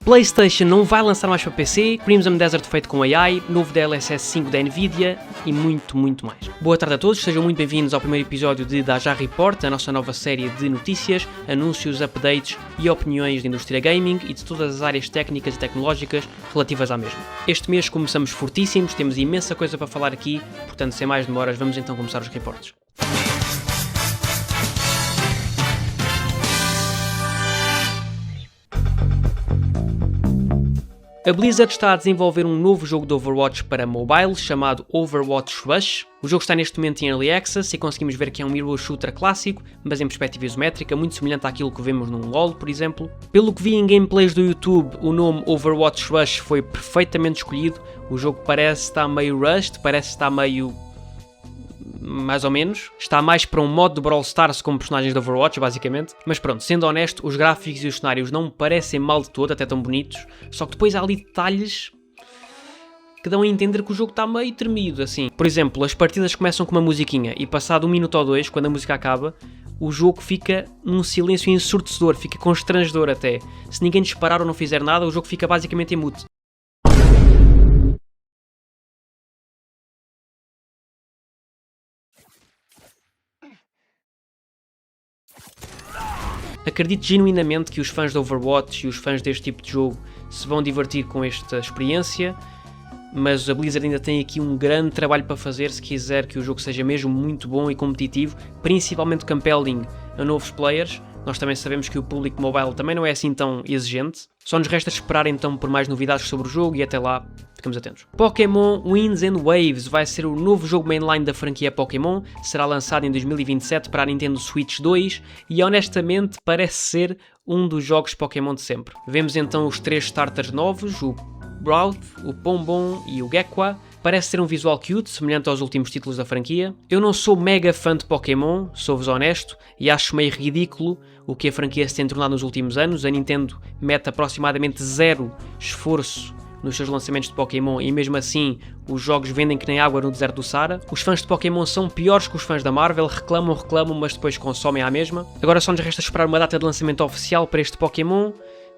PlayStation não vai lançar mais para PC, Crimson Desert feito com AI, novo DLSS 5 da Nvidia e muito mais. Boa tarde a todos, sejam muito bem-vindos ao primeiro episódio de Dajah Report, a nossa nova série de notícias, anúncios, updates e opiniões da indústria gaming e de todas as áreas técnicas e tecnológicas relativas à mesma. Este mês começamos fortíssimos, temos imensa coisa para falar aqui, portanto sem mais demoras vamos então começar os reportes. A Blizzard está a desenvolver um novo jogo de Overwatch para mobile chamado Overwatch Rush. O jogo está neste momento em Early Access e conseguimos ver que é um hero shooter clássico, mas em perspectiva isométrica, muito semelhante àquilo que vemos num LoL, por exemplo. Pelo que vi em gameplays do YouTube, o nome Overwatch Rush foi perfeitamente escolhido. O jogo parece estar meio rushed, parece estar meio... mais ou menos. Está mais para um modo de Brawl Stars como personagens de Overwatch, basicamente. Mas pronto, sendo honesto, os gráficos e os cenários não me parecem mal de todo, até tão bonitos. Só que depois há ali detalhes que dão a entender que o jogo está meio tremido, assim. Por exemplo, as partidas começam com uma musiquinha e passado 1 minuto ou 2, quando a música acaba, o jogo fica num silêncio ensurdecedor, fica constrangedor até. Se ninguém disparar ou não fizer nada, o jogo fica basicamente em mute. Acredito genuinamente que os fãs de Overwatch e os fãs deste tipo de jogo se vão divertir com esta experiência, mas a Blizzard ainda tem aqui um grande trabalho para fazer se quiser que o jogo seja mesmo muito bom e competitivo, principalmente compelling a novos players. Nós também sabemos que o público mobile também não é assim tão exigente. Só nos resta esperar então por mais novidades sobre o jogo e até lá ficamos atentos. Pokémon Winds and Waves vai ser o novo jogo mainline da franquia Pokémon, será lançado em 2027 para a Nintendo Switch 2 e honestamente parece ser um dos jogos Pokémon de sempre. Vemos então os 3 starters novos, o Brawth, o Pombon e o Gekwa. Parece ser um visual cute, semelhante aos últimos títulos da franquia. Eu não sou mega fã de Pokémon, sou-vos honesto, e acho meio ridículo o que a franquia se tem tornado nos últimos anos. A Nintendo mete aproximadamente 0 esforço nos seus lançamentos de Pokémon e mesmo assim os jogos vendem que nem água no deserto do Saara. Os fãs de Pokémon são piores que os fãs da Marvel, reclamam, mas depois consomem à mesma. Agora só nos resta esperar uma data de lançamento oficial para este Pokémon,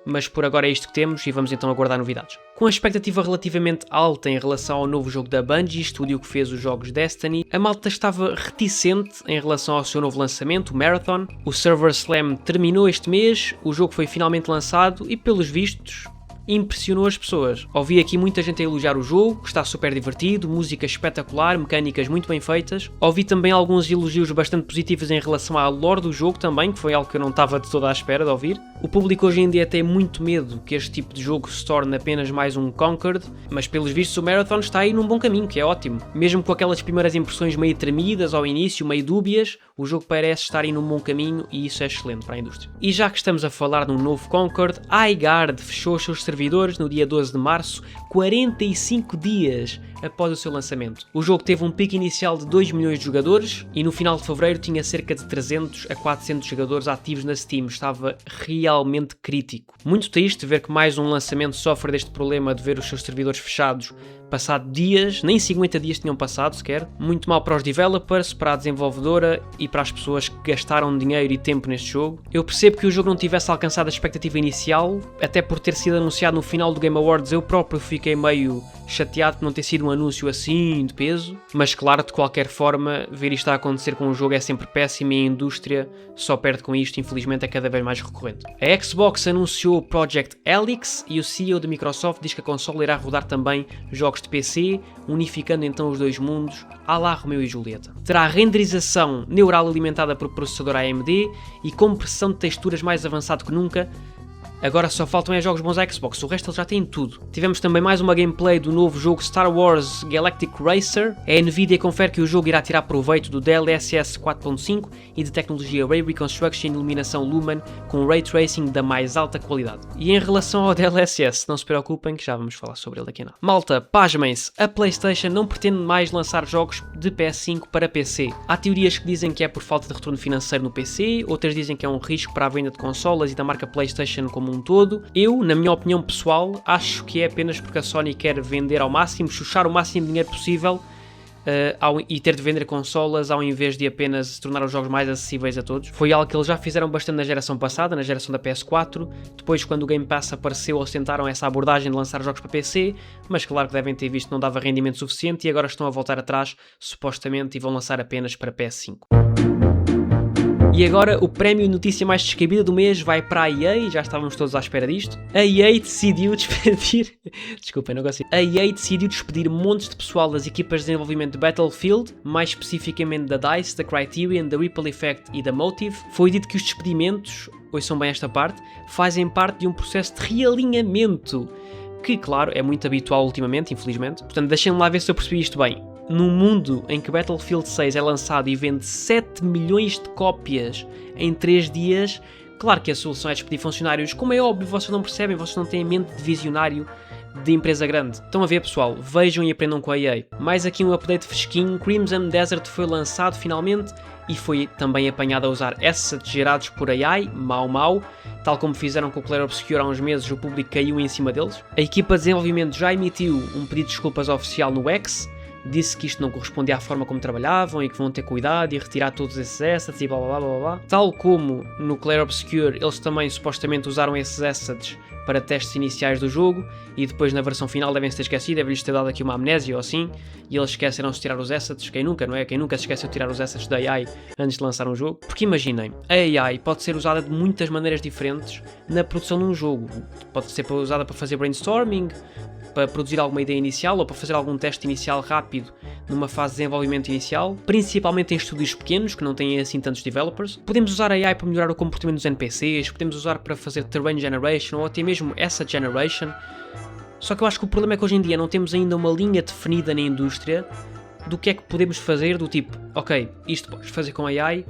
mas por agora é isto que temos e vamos então aguardar novidades. Com a expectativa relativamente alta em relação ao novo jogo da Bungie, estúdio que fez os jogos Destiny, a malta estava reticente em relação ao seu novo lançamento, o Marathon. O Server Slam terminou este mês, o jogo foi finalmente lançado e pelos vistos impressionou as pessoas. Ouvi aqui muita gente a elogiar o jogo, que está super divertido, música espetacular, mecânicas muito bem feitas. Ouvi também alguns elogios bastante positivos em relação à lore do jogo também, que foi algo que eu não estava de toda à espera de ouvir. O público hoje em dia tem muito medo que este tipo de jogo se torne apenas mais um Conquered, mas pelos vistos o Marathon está aí num bom caminho, que é ótimo. Mesmo com aquelas primeiras impressões meio tremidas ao início, meio dúbias, o jogo parece estar aí num bom caminho e isso é excelente para a indústria. E já que estamos a falar de um novo Conquered, a iGuard fechou os seus servidores no dia 12 de março, 45 dias após o seu lançamento. O jogo teve um pico inicial de 2 milhões de jogadores e no final de fevereiro tinha cerca de 300 a 400 jogadores ativos na Steam. Estava realmente crítico. Muito triste ver que mais um lançamento sofre deste problema de ver os seus servidores fechados passado dias, nem 50 dias tinham passado sequer. Muito mal para os developers, para a desenvolvedora e para as pessoas que gastaram dinheiro e tempo neste jogo. Eu percebo que o jogo não tivesse alcançado a expectativa inicial, até por ter sido anunciado no final do Game Awards eu próprio fiquei meio chateado por não ter sido um anúncio assim de peso, mas claro, de qualquer forma, ver isto a acontecer com o jogo é sempre péssimo e a indústria só perde com isto, infelizmente é cada vez mais recorrente. A Xbox anunciou o Project Helix e o CEO da Microsoft diz que a console irá rodar também jogos de PC, unificando então os dois mundos, à la Romeo e Julieta. Terá renderização neural alimentada por processador AMD e compressão de texturas mais avançado que nunca. Agora só faltam jogos bons à Xbox, o resto eles já têm tudo. Tivemos também mais uma gameplay do novo jogo Star Wars Galactic Racer. A Nvidia confere que o jogo irá tirar proveito do DLSS 4.5 e de tecnologia Ray Reconstruction e iluminação Lumen com Ray Tracing da mais alta qualidade. E em relação ao DLSS, não se preocupem que já vamos falar sobre ele aqui não. Malta, pasmem-se, a PlayStation não pretende mais lançar jogos de PS5 para PC. Há teorias que dizem que é por falta de retorno financeiro no PC, outras dizem que é um risco para a venda de consolas e da marca PlayStation como um todo. Eu, na minha opinião pessoal, acho que é apenas porque a Sony quer vender ao máximo, chuchar o máximo de dinheiro possível e ter de vender consolas ao invés de apenas tornar os jogos mais acessíveis a todos. Foi algo que eles já fizeram bastante na geração passada, na geração da PS4, depois quando o Game Pass apareceu eles tentaram essa abordagem de lançar jogos para PC, mas claro que devem ter visto que não dava rendimento suficiente e agora estão a voltar atrás, supostamente, e vão lançar apenas para PS5. E agora o prémio notícia mais descabida do mês vai para a EA, já estávamos todos à espera disto. A EA decidiu despedir... Desculpem, não consigo. A EA decidiu despedir montes de pessoal das equipas de desenvolvimento de Battlefield, mais especificamente da DICE, da Criterion, da Ripple Effect e da Motive. Foi dito que os despedimentos, ouçam bem esta parte, fazem parte de um processo de realinhamento, que claro, é muito habitual ultimamente, infelizmente. Portanto, deixem-me lá ver se eu percebi isto bem. Num mundo em que Battlefield 6 é lançado e vende 7 milhões de cópias em 3 dias, claro que a solução é despedir funcionários. Como é óbvio, vocês não percebem, vocês não têm mente de visionário de empresa grande. Estão a ver, pessoal? Vejam e aprendam com a EA. Mais aqui um update fresquinho. Crimson Desert foi lançado finalmente e foi também apanhado a usar assets gerados por AI, mau. Tal como fizeram com o Clair Obscur há uns meses, o público caiu em cima deles. A equipa de desenvolvimento já emitiu um pedido de desculpas oficial no X, disse que isto não correspondia à forma como trabalhavam e que vão ter cuidado e retirar todos esses assets e blá blá blá blá. Tal como no Clair Obscur, eles também supostamente usaram esses assets para testes iniciais do jogo e depois na versão final devem-se ter esquecido, devem-lhes ter dado aqui uma amnésia ou assim, e eles esqueceram-se de tirar os assets. Quem nunca, não é? Quem nunca se esqueceu de tirar os assets da AI antes de lançar um jogo? Porque imaginem, a AI pode ser usada de muitas maneiras diferentes na produção de um jogo. Pode ser usada para fazer brainstorming, para produzir alguma ideia inicial ou para fazer algum teste inicial rápido numa fase de desenvolvimento inicial, principalmente em estúdios pequenos que não têm assim tantos developers. Podemos usar a AI para melhorar o comportamento dos NPCs, podemos usar para fazer terrain generation ou até mesmo asset generation. Só que eu acho que o problema é que hoje em dia não temos ainda uma linha definida na indústria do que é que podemos fazer, do tipo, ok, isto podes fazer com a AI,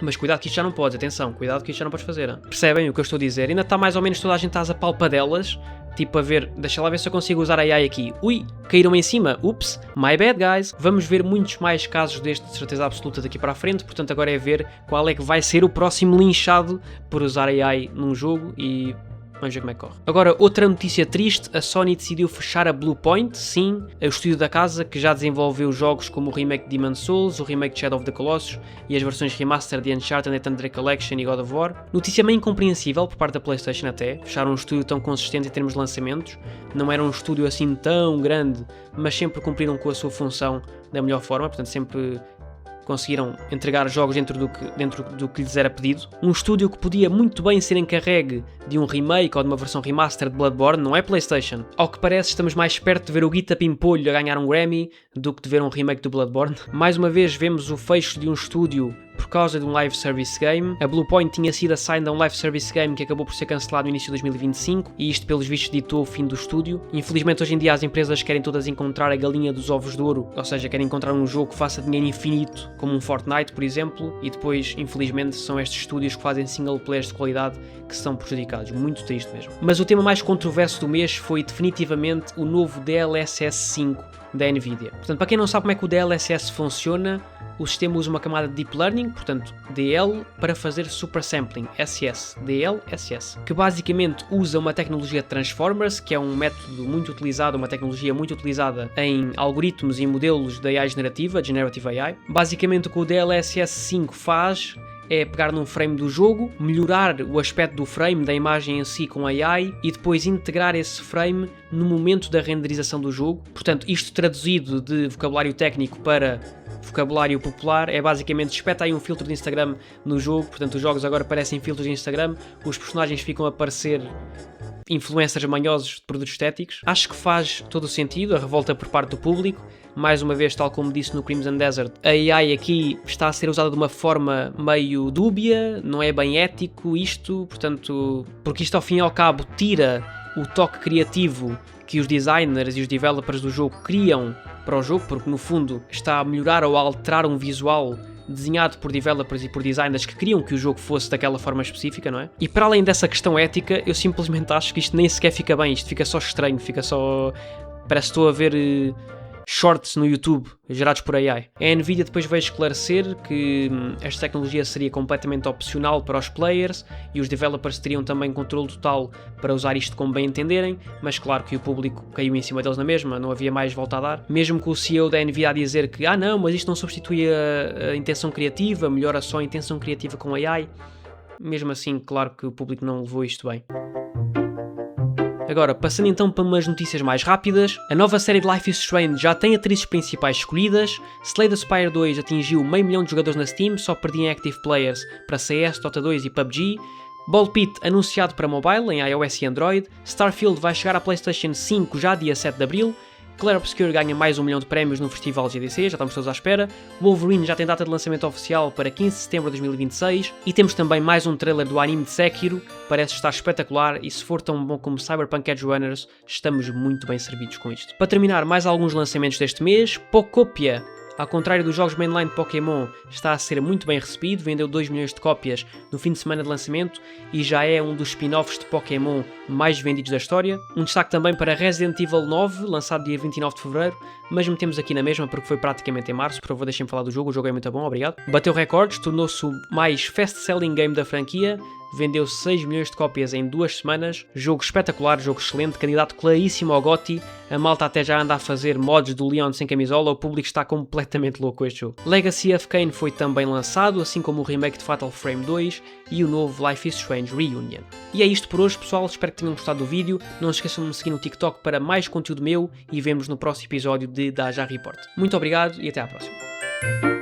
mas cuidado que isto já não podes, atenção, cuidado que isto já não podes fazer. Percebem o que eu estou a dizer? Ainda está mais ou menos toda a gente às apalpadelas, tipo a ver, deixa lá ver se eu consigo usar a AI aqui. Ui, caíram em cima, ups, my bad guys. Vamos ver muitos mais casos deste de certeza absoluta daqui para a frente, portanto agora é ver qual é que vai ser o próximo linchado por usar a AI num jogo e... vamos ver como é que corre. Agora, outra notícia triste, a Sony decidiu fechar a Bluepoint, sim, o estúdio da casa que já desenvolveu jogos como o remake de Demon's Souls, o remake de Shadow of the Colossus e as versões remaster de Uncharted, Nathan Drake Collection e God of War. Notícia meio incompreensível por parte da PlayStation até, fecharam um estúdio tão consistente em termos de lançamentos, não era um estúdio assim tão grande, mas sempre cumpriram com a sua função da melhor forma, portanto sempre conseguiram entregar jogos dentro do que lhes era pedido. Um estúdio que podia muito bem ser encarregue de um remake ou de uma versão remaster de Bloodborne, não é PlayStation. Ao que parece, estamos mais perto de ver o Guita Pimpolho a ganhar um Grammy do que de ver um remake do Bloodborne. Mais uma vez vemos o fecho de um estúdio por causa de um live service game. A Bluepoint tinha sido assigned a um live service game que acabou por ser cancelado no início de 2025 e isto pelos vistos ditou o fim do estúdio. Infelizmente hoje em dia as empresas querem todas encontrar a galinha dos ovos de ouro, ou seja, querem encontrar um jogo que faça dinheiro infinito, como um Fortnite por exemplo, e depois infelizmente são estes estúdios que fazem single players de qualidade que são prejudicados. Muito triste mesmo. Mas o tema mais controverso do mês foi definitivamente o novo DLSS 5 da Nvidia. Portanto, para quem não sabe como é que o DLSS funciona, o sistema usa uma camada de Deep Learning, portanto DL, para fazer Super Sampling, SS, DLSS, que basicamente usa uma tecnologia de Transformers, que é um método muito utilizado, uma tecnologia muito utilizada em algoritmos e modelos de AI generativa, Generative AI. Basicamente o que o DLSS 5 faz é pegar num frame do jogo, melhorar o aspecto do frame, da imagem em si com AI e depois integrar esse frame no momento da renderização do jogo. Portanto, isto traduzido de vocabulário técnico para vocabulário popular é basicamente espeta aí um filtro de Instagram no jogo, portanto os jogos agora parecem filtros de Instagram, os personagens ficam a parecer influencers manhosos de produtos estéticos. Acho que faz todo o sentido a revolta por parte do público. Mais uma vez, tal como disse no Crimson Desert, a AI aqui está a ser usada de uma forma meio dúbia, não é bem ético isto, portanto, porque isto ao fim e ao cabo tira o toque criativo que os designers e os developers do jogo criam para o jogo, porque no fundo está a melhorar ou a alterar um visual desenhado por developers e por designers que queriam que o jogo fosse daquela forma específica, não é? E para além dessa questão ética, eu simplesmente acho que isto nem sequer fica bem, isto fica só estranho, fica só... parece que estou a ver shorts no YouTube gerados por AI. A Nvidia depois veio esclarecer que esta tecnologia seria completamente opcional para os players e os developers teriam também controle total para usar isto como bem entenderem, mas claro que o público caiu em cima deles na mesma, não havia mais volta a dar. Mesmo com o CEO da Nvidia a dizer que não, mas isto não substitui a intenção criativa, melhora só a intenção criativa com AI. Mesmo assim, claro que o público não levou isto bem. Agora, passando então para umas notícias mais rápidas, a nova série de Life is Strange já tem atrizes principais escolhidas, Slay the Spire 2 atingiu 500 mil de jogadores na Steam, só perdia em active players para CS, Dota 2 e PUBG, Ball Pit anunciado para mobile em iOS e Android, Starfield vai chegar à PlayStation 5 já dia 7 de Abril, Clair Obscur ganha mais 1 milhão de prémios no festival GDC, já estamos todos à espera. Wolverine já tem data de lançamento oficial para 15 de setembro de 2026. E temos também mais um trailer do anime de Sekiro, parece estar espetacular e se for tão bom como Cyberpunk Edge Runners, estamos muito bem servidos com isto. Para terminar, mais alguns lançamentos deste mês, Pokopia. Ao contrário dos jogos mainline de Pokémon, está a ser muito bem recebido, vendeu 2 milhões de cópias no fim de semana de lançamento e já é um dos spin-offs de Pokémon mais vendidos da história. Um destaque também para Resident Evil 9, lançado dia 29 de fevereiro, mas metemos aqui na mesma porque foi praticamente em março. Por favor, deixem-me falar do jogo, o jogo é muito bom, obrigado. Bateu recordes, tornou-se o mais fast-selling game da franquia, vendeu 6 milhões de cópias em 2 semanas, jogo espetacular, jogo excelente, candidato claríssimo ao GOTY, a malta até já anda a fazer mods do Leon sem camisola, o público está completamente louco com este jogo. Legacy of Kain foi também lançado, assim como o remake de Fatal Frame 2 e o novo Life is Strange Reunion. E é isto por hoje, pessoal, espero que tenham gostado do vídeo, não se esqueçam de me seguir no TikTok para mais conteúdo meu e vemos no próximo episódio de Da Já Report. Muito obrigado e até à próxima.